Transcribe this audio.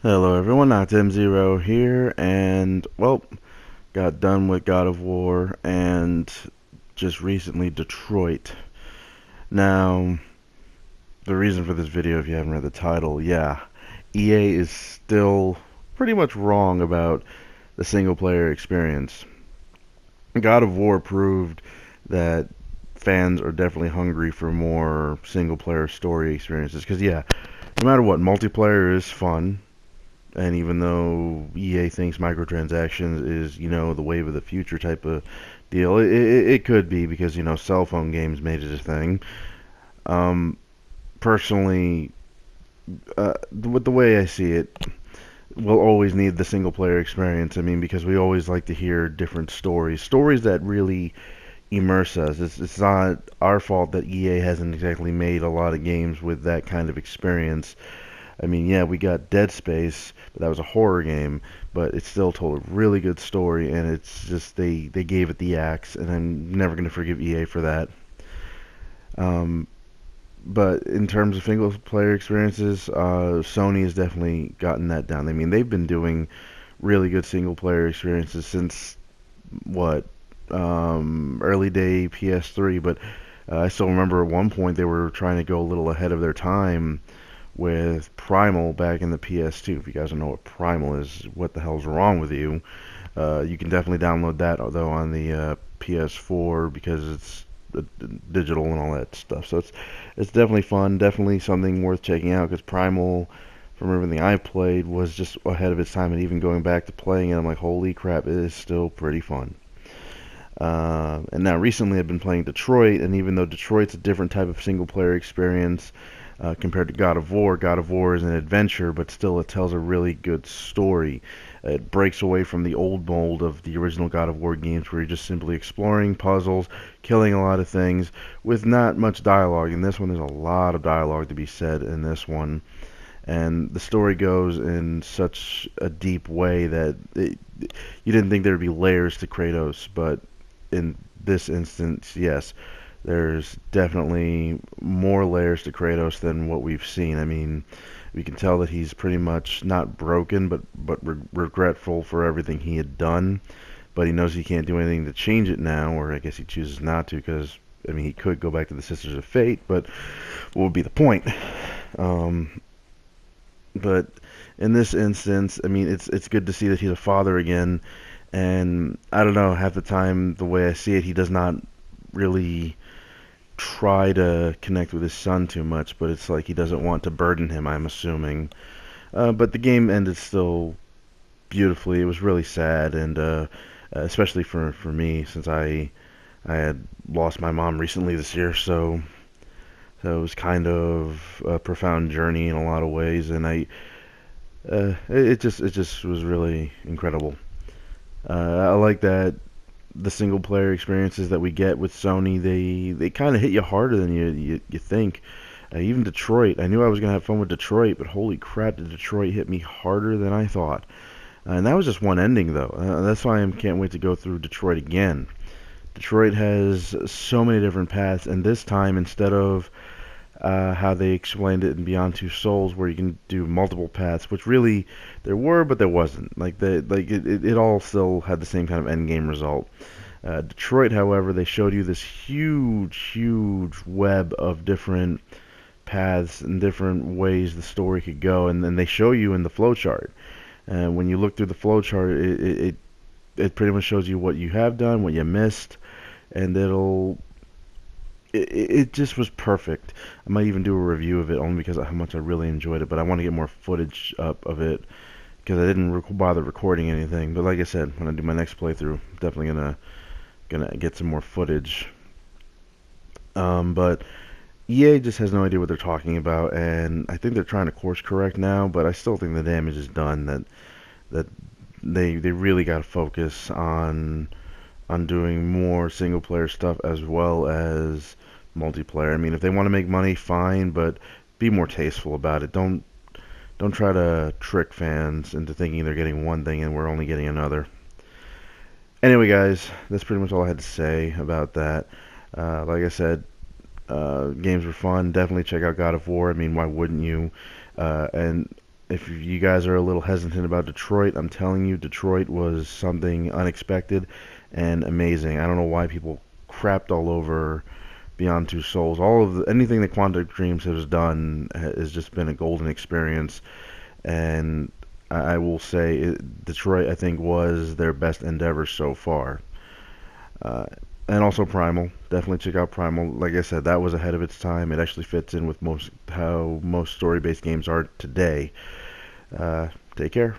Hello everyone, M0 here, and well, got done with God of War and just recently Detroit. Now, the reason for this video, if you haven't read the title, yeah, EA is still pretty much wrong about the single player experience. God of War proved that fans are definitely hungry for more single player story experiences, because yeah, no matter what, multiplayer is fun. And even though EA thinks microtransactions is, the wave of the future type of deal, it could be because, cell phone games made it a thing. Um, Personally, with the way I see it, we'll always need the single player experience. I mean, because we always like to hear different stories that really immerse us. It's not our fault that EA hasn't exactly made a lot of games with that kind of experience. I mean, yeah, we got Dead Space, but that was a horror game, but it still told a really good story, and it's just they gave it the axe, and I'm never going to forgive EA for that. Um, but in terms of single player experiences, Sony has definitely gotten that down. I mean, they've been doing really good single player experiences since what early day PS3, but I still remember at one point they were trying to go a little ahead of their time with Primal back in the PS2. If you guys don't know what Primal is, what the hell's wrong with you? You can definitely download that, though, on the PS4 because it's digital and all that stuff. So it's definitely fun, definitely something worth checking out because Primal, from everything I played, was just ahead of its time. And even going back to playing it, I'm like, holy crap, it is still pretty fun. And now recently I've been playing Detroit, and even though Detroit's a different type of single player experience, compared to God of War is an adventure, but still it tells a really good story. It breaks away from the old mold of the original God of War games where you're just simply exploring puzzles, killing a lot of things, with not much dialogue. In this one, there's a lot of dialogue to be said in this one. And the story goes in such a deep way that you didn't think there would be layers to Kratos, but in this instance, yes, there's definitely more layers to Kratos than what we've seen. I mean, we can tell that he's pretty much not broken, but regretful for everything he had done. But he knows he can't do anything to change it now, or I guess he chooses not to, because I mean, he could go back to the Sisters of Fate, but what would be the point? Um, but in this instance, I mean, it's good to see that he's a father again. And I don't know, half the time, the way I see it, he does not really try to connect with his son too much, but it's like he doesn't want to burden him, I'm assuming. But the game ended still beautifully. It was really sad, and especially for me, since I had lost my mom recently this year, so it was kind of a profound journey in a lot of ways, and it just was really incredible. I like that the single player experiences that we get with Sony, they kind of hit you harder than you think. Even Detroit, I knew I was gonna have fun with Detroit, but holy crap, did Detroit hit me harder than I thought. And that was just one ending, though. That's why I can't wait to go through Detroit again. Detroit has so many different paths, and this time, instead of how they explained it in Beyond Two Souls, where you can do multiple paths, which really there were, but there wasn't. It all still had the same kind of end game result. Detroit, however, they showed you this huge web of different paths and different ways the story could go, and then they show you in the flowchart. And when you look through the flowchart, it pretty much shows you what you have done, what you missed, and it just was perfect. I might even do a review of it only because of how much I really enjoyed it, but I want to get more footage up of it because I didn't bother recording anything. But like I said, when I do my next playthrough, I'm definitely gonna get some more footage. But EA just has no idea what they're talking about, and I think they're trying to course correct now. But I still think the damage is done. That they really got to focus on doing more single player stuff as well as multiplayer. I mean, if they want to make money, fine, but be more tasteful about it. Don't try to trick fans into thinking they're getting one thing and we're only getting another. Anyway, guys, that's pretty much all I had to say about that. Like I said, games were fun. Definitely check out God of War. I mean, why wouldn't you? And if you guys are a little hesitant about Detroit, I'm telling you, Detroit was something unexpected and amazing. I don't know why people crapped all over Beyond Two Souls. Anything that Quantic Dreams has done has just been a golden experience, and I will say Detroit, I think, was their best endeavor so far. Uh, and also Primal. Definitely check out Primal. Like I said, that was ahead of its time. It actually fits in with how most story-based games are today. Take care.